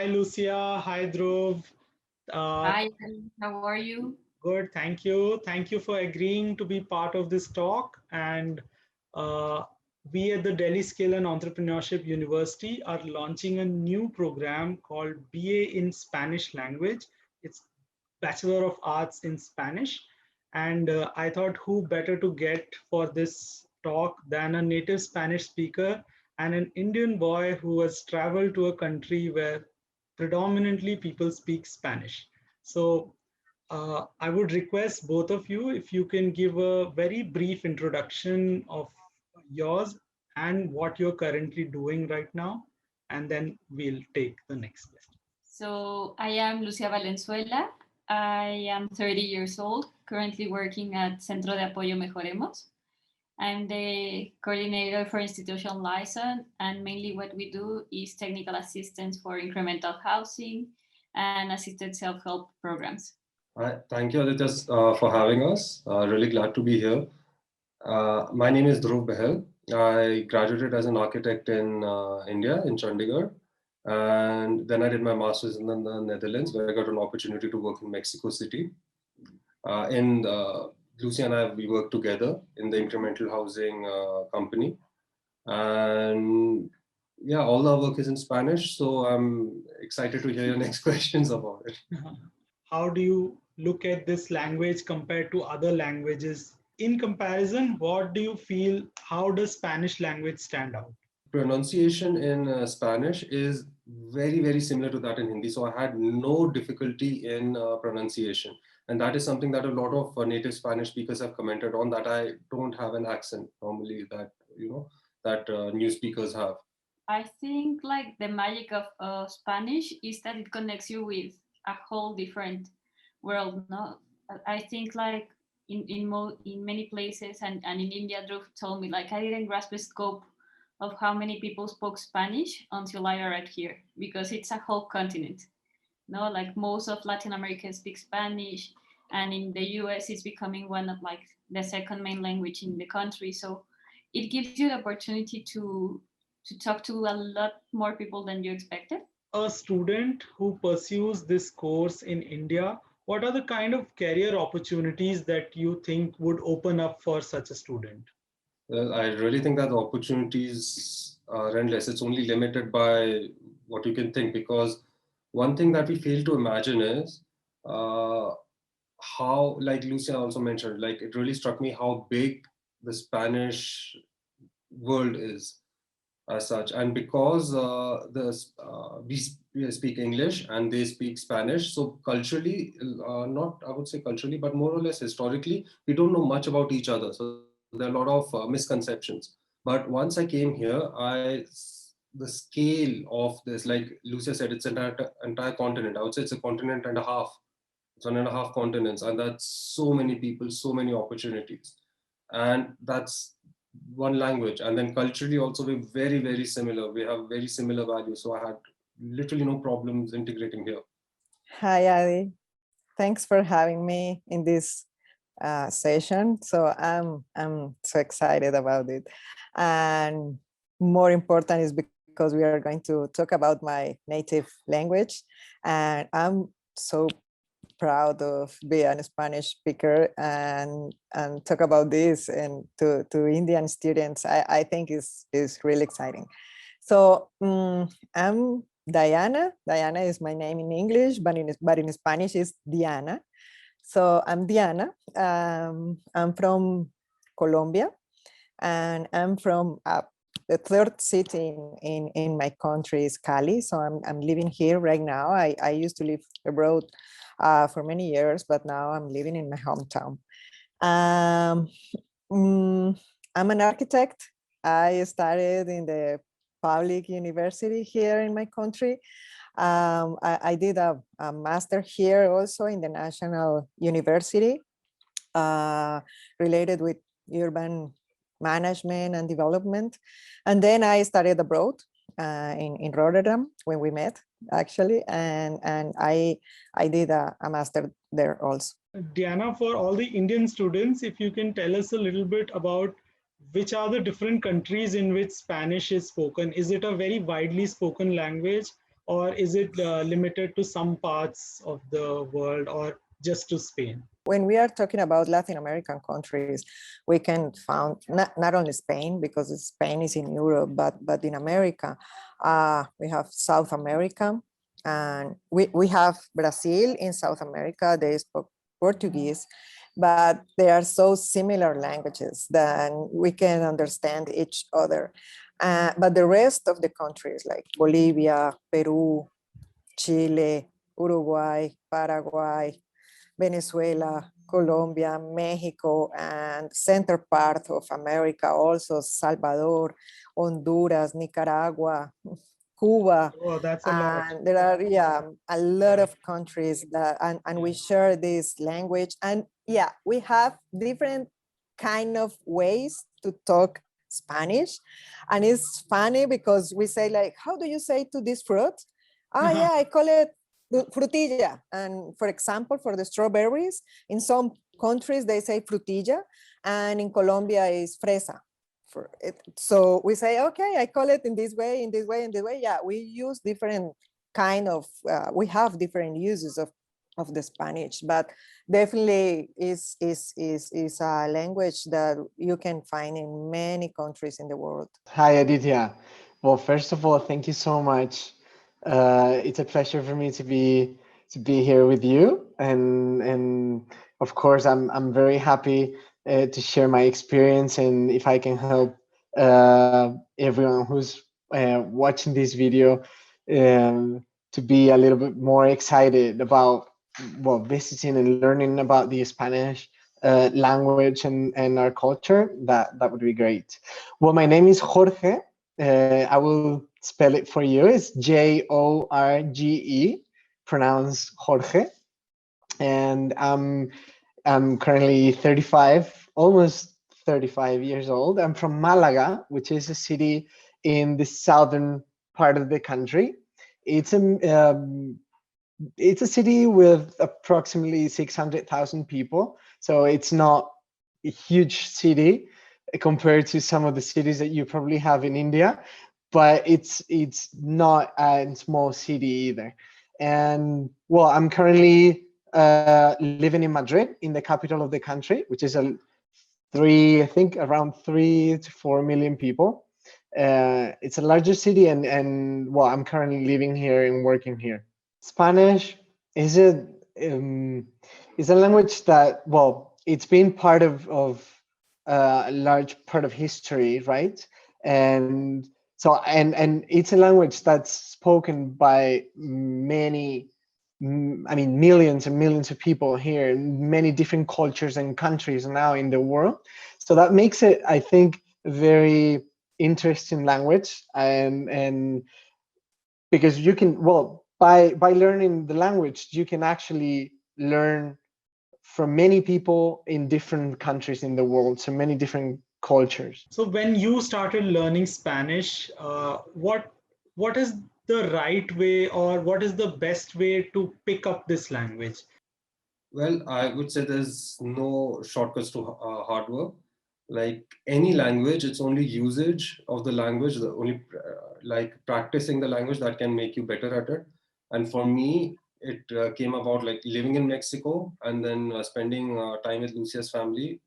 Hi, Lucia. Hi, Dhruv. Uh, Hi, how are you? Good. Thank you. Thank you for agreeing to be part of this talk. And uh, we at the Delhi Skill and Entrepreneurship University are launching a new program called BA in Spanish Language. It's Bachelor of Arts in Spanish. And I thought who better to get for this talk than a native Spanish speaker and an Indian boy who has traveled to a country where predominantly people speak Spanish. So I would request both of you if you can give a very brief introduction of yours and what you're currently doing right now, and then we'll take the next question. So, I am Lucia Valenzuela. I am 30 years old, currently working at Centro de Apoyo Mejoremos. I'm the coordinator for institutional license, and mainly what we do is technical assistance for incremental housing and assisted self-help programs. Hi, thank you, Aditya, for having us. Really glad to be here. My name is Dhruv Behel. I graduated as an architect in India, in Chandigarh. And then I did my master's in the Netherlands, where I got an opportunity to work in Mexico City. In Lucy and I, we work together in the incremental housing company. And yeah, all our work is in Spanish. So I'm excited to hear your next questions about it. How do you look at this language compared to other languages? In comparison, what do you feel? How does Spanish language stand out? Pronunciation in Spanish is very similar to that in Hindi. So I had no difficulty in pronunciation. And that is something that a lot of native Spanish speakers have commented on, that I don't have an accent normally that, that new speakers have. I think like the magic of Spanish is that it connects you with a whole different world. No, I think like in many places and in India, Dhruv told me like I didn't grasp the scope of how many people spoke Spanish until I arrived here because it's a whole continent. No, like most of Latin America speaks Spanish, and in the US it's becoming one of like the second main language in the country. So it gives you the opportunity to talk to a lot more people than you expected. A student who pursues this course in India, what are the kind of career opportunities that you think would open up for such a student? Well, I really think that the opportunities are endless. It's only limited by what you can think, because one thing that we fail to imagine is uh, how, like Lucia also mentioned, like it really struck me how big the Spanish world is as such. And because we speak English and they speak Spanish, so culturally, not I would say culturally, but more or less historically, we don't know much about each other. So there are a lot of misconceptions. But once I came here, the scale of this, like Lucia said, it's an entire continent. I would say it's a continent and a half. It's 1.5 continents, and that's so many people, so many opportunities, and that's one language. And then culturally also we're very similar. We have very similar values. So I had literally no problems integrating here. Hi, Adi. Thanks for having me in this session. So I'm so excited about it. And more important is because we are going to talk about my native language. And I'm so proud of being a Spanish speaker and talk about this and to Indian students. I think is really exciting. So I'm Diana. Diana is my name in English, but in Spanish is Diana. So I'm Diana. I'm from Colombia, and I'm from the third city in my country is Cali. So I'm living here right now. I used to live abroad for many years, but now I'm living in my hometown. I'm an architect. I started in the public university here in my country. I did a master here also in the National University related with urban management and development. And then I studied abroad in Rotterdam when we met, actually, and I did a master there also. Diana, for all the Indian students, if you can tell us a little bit about which are the different countries in which Spanish is spoken. Is it a very widely spoken language, or is it limited to some parts of the world or just to Spain? When we are talking about Latin American countries, we can find not only Spain, because Spain is in Europe, but in America, we have South America, and we have Brazil in South America. They spoke Portuguese, but they are so similar languages that we can understand each other. But the rest of the countries like Bolivia, Peru, Chile, Uruguay, Paraguay, Venezuela, Colombia, Mexico, and center part of America, also Salvador, Honduras, Nicaragua, Cuba. Oh, that's a lot. And there are, a lot of countries that, and we share this language. And we have different kind of ways to talk Spanish. And it's funny because we say like, how do you say to this fruit? I call it frutilla. And for example, for the strawberries, in some countries they say frutilla, and in Colombia is fresa. For it. So we say, okay, I call it in this way, in this way, in this way. Yeah, we use different kind of, we have different uses of the Spanish, but definitely is a language that you can find in many countries in the world. Hi, Aditya. Well, first of all, thank you so much. It's a pleasure for me to be here with you, and of course, I'm very happy to share my experience, and if I can help everyone who's watching this video to be a little bit more excited about visiting and learning about the Spanish language and our culture, that would be great. Well, my name is Jorge. I will spell it for you. It's Jorge, pronounced Jorge. And I'm currently 35, almost 35 years old. I'm from Malaga, which is a city in the southern part of the country. It's a city with approximately 600,000 people. So it's not a huge city compared to some of the cities that you probably have in India, but it's not a small city either. And well, I'm currently living in Madrid, in the capital of the country, which is I think around 3 to 4 million people. It's a larger city, and well, I'm currently living here and working here. Spanish is is a language that, well, it's been part of a large part of history, right? And so and it's a language that's spoken by many, I mean, millions and millions of people here in many different cultures and countries now in the world. So that makes it, I think, a very interesting language, and because you can, well, by learning the language, you can actually learn from many people in different countries in the world, so many different cultures. So when you started learning Spanish, what is the right way or what is the best way to pick up this language? Well, I would say there's no shortcuts to hard work. Like any language, it's only usage of the language, the only like practicing the language that can make you better at it. And for me, it came about like living in Mexico and then spending time with Lucia's family,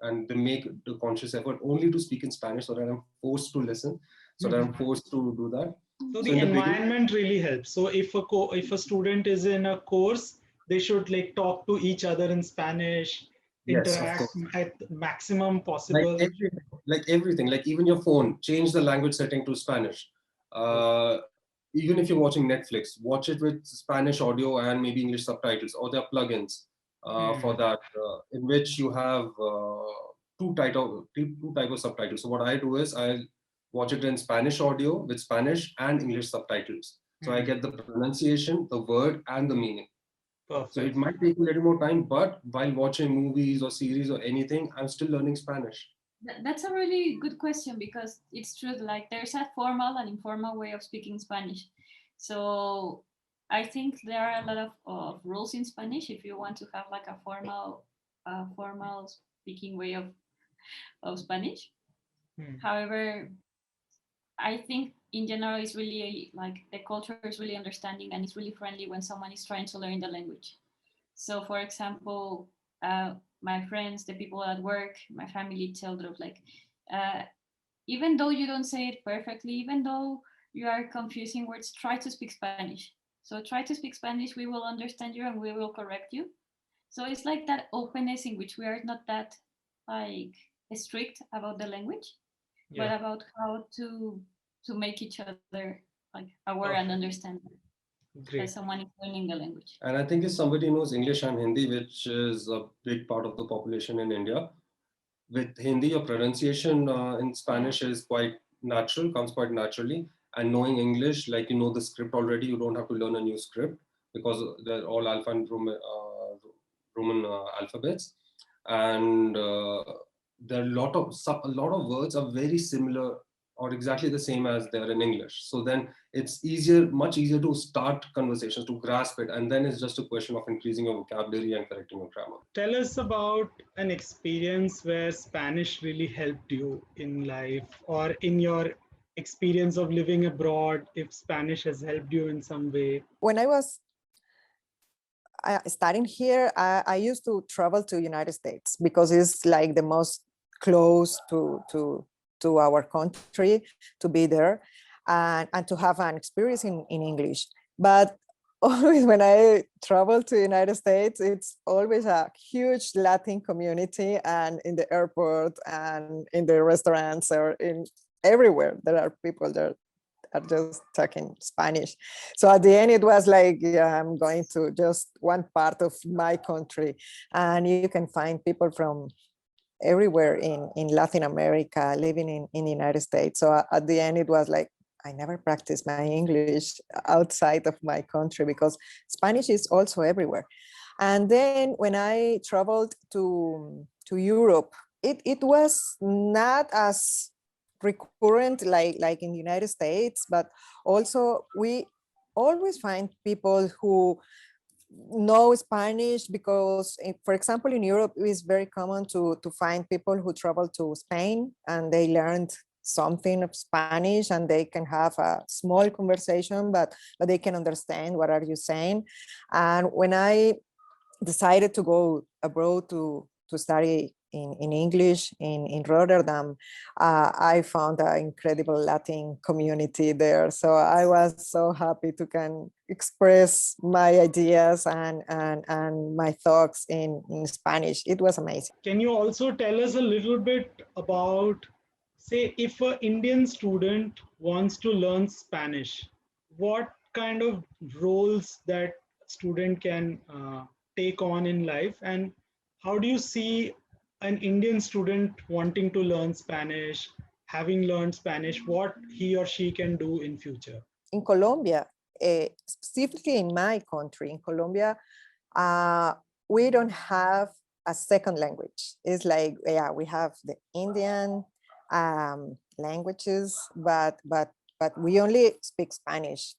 and they make the conscious effort only to speak in Spanish so that I'm forced to listen, so that I'm forced to do that. So So the in the beginning, environment really helps. So if a student is in a course, they should like talk to each other in Spanish, yes, of interact course. at maximum Like possible. everything, like even your phone, change the language setting to Spanish. Uh, Even if you're watching Netflix, watch it with Spanish audio and maybe English subtitles, or there are plugins for that, in which you have two type of subtitles. So what I do is I watch it in Spanish audio with Spanish and English subtitles. So I get the pronunciation, the word, and the meaning. So it Perfect. might take a little more time, but while watching movies or series or anything, I'm still learning Spanish. That's a really good question, because it's true, like there's a formal and informal way of speaking Spanish. So I think there are a lot of rules in Spanish if you want to have like a formal speaking way of Spanish. Hmm. However, I think in general it's really like the culture is really understanding and it's really friendly when someone is trying to learn the language. So for example, my friends, the people at work, my family tell them like, uh, even though you don't say it perfectly, even though you are confusing words, try to speak Spanish. So try to speak Spanish, we will understand you and we will correct you. So it's like that openness in which we are not that like strict about the language, but Yeah, about how to make each other like aware and perfect. understand that Great. someone is learning the language. And I think if somebody knows English and Hindi, which is a big part of the population in India, with Hindi, your pronunciation in Spanish is quite natural, comes quite naturally. And knowing English, like you know the script already, you don't have to learn a new script because they're all alpha and Roman alphabets. And there are a lot of words are very similar or exactly the same as they're in English. So then it's much easier to start conversations, to grasp it. And then it's just a question of increasing your vocabulary and correcting your grammar. Tell us about an experience where Spanish really helped you in life or in your experience of living abroad, if Spanish has helped you in some way. When I was starting here, I used to travel to United States because it's like the most close to our country, to be there and to have an experience in English. But always when I travel to United States, it's always a huge Latin community, and in the airport and in the restaurants or in everywhere there are people there are just talking Spanish. So at the end, it was like, yeah, I'm going to just one part of my country, and you can find people from everywhere in Latin America living in the United States. So at the end, it was like, I never practiced my English outside of my country because Spanish is also everywhere. And then when I traveled to Europe, it was not as recurrent like in the United States, but also we always find people who know Spanish because, for example, in Europe, it is very common to find people who travel to Spain and they learned something of Spanish and they can have a small conversation, but they can understand what are you saying. And when I decided to go abroad to study in English in Rotterdam, I found an incredible Latin community there. So I was so happy to can express my ideas and my thoughts in Spanish. It was amazing. Can you also tell us a little bit about, say, if an Indian student wants to learn Spanish, what kind of roles that student can take on in life, and how do you see an Indian student wanting to learn Spanish, having learned Spanish, what he or she can do in future? In Colombia, specifically in my country, in Colombia, uh, we don't have a second language. It's like, yeah, we have the Indian languages, but we only speak Spanish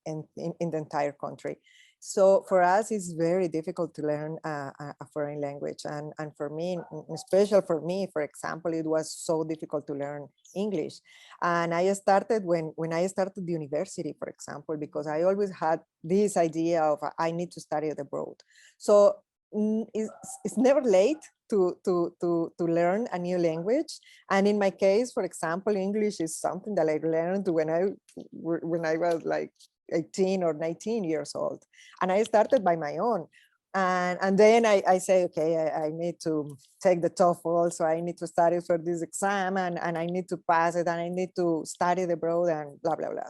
in the entire country. So for us, it's very difficult to learn a foreign language. And for me, especially for me, for example, it was so difficult to learn English. And I started when I started the university, for example, because I always had this idea of I need to study abroad. So it's never late to learn a new language. And in my case, for example, English is something that I learned when I was like 18 or 19 years old. And I started by my own. And then I say, okay, I need to take the TOEFL, so I need to study for this exam and I need to pass it and I need to study abroad and blah, blah, blah.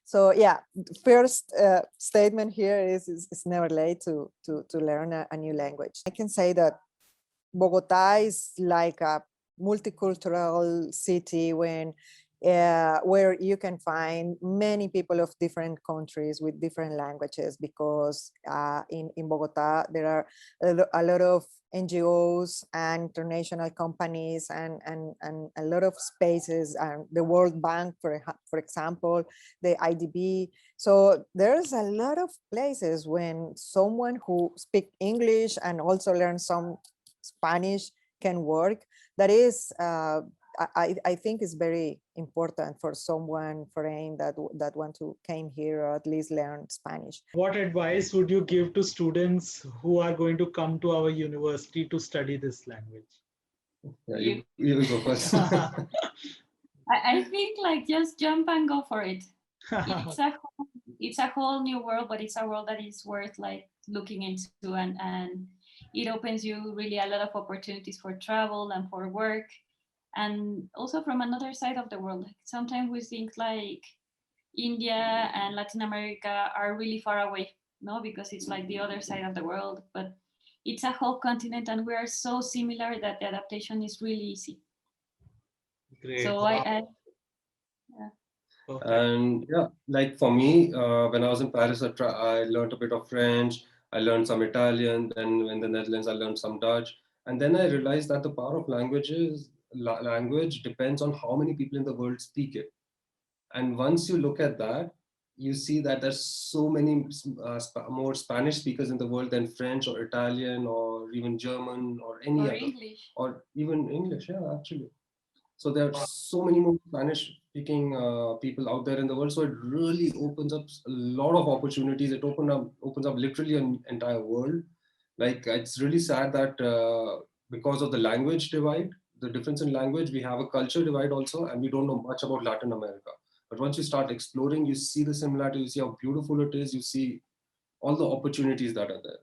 So yeah, first statement here is it's never late to learn a new language. I can say that Bogota is like a multicultural city where you can find many people of different countries with different languages, because in Bogota there are a lot of NGOs and international companies and a lot of spaces, and the World Bank, for example, the IDB. So there's a lot of places when someone who speaks English and also learns some Spanish can work. That is I think it's very important for someone foreign that want to came here or at least learn Spanish. What advice would you give to students who are going to come to our university to study this language? Yeah, you go first. I think like just jump and go for it. It's a whole new world, but it's a world that is worth like looking into, and it opens you really a lot of opportunities for travel and for work, and also from another side of the world. Like, sometimes we think like India and Latin America are really far away, no, because it's like the other side of the world, but it's a whole continent, and we are so similar that the adaptation is really easy. Great. So Wow. yeah. Perfect. And yeah, like for me, when I was in Paris, I learned a bit of French, I learned some Italian, then in the Netherlands, I learned some Dutch. And then I realized that the power of language depends on how many people in the world speak it. And once you look at that, you see that there's so many more Spanish speakers in the world than French or Italian or even German or any Or other, English. or even English. Yeah, actually. So there are so many more Spanish-speaking people out there in the world. So it really opens up a lot of opportunities. It opens up literally an entire world. Like it's really sad that because of the language divide, the difference in language, we have a culture divide also, and we don't know much about Latin America. But once you start exploring, you see the similarity. You see how beautiful it is. You see all the opportunities that are there.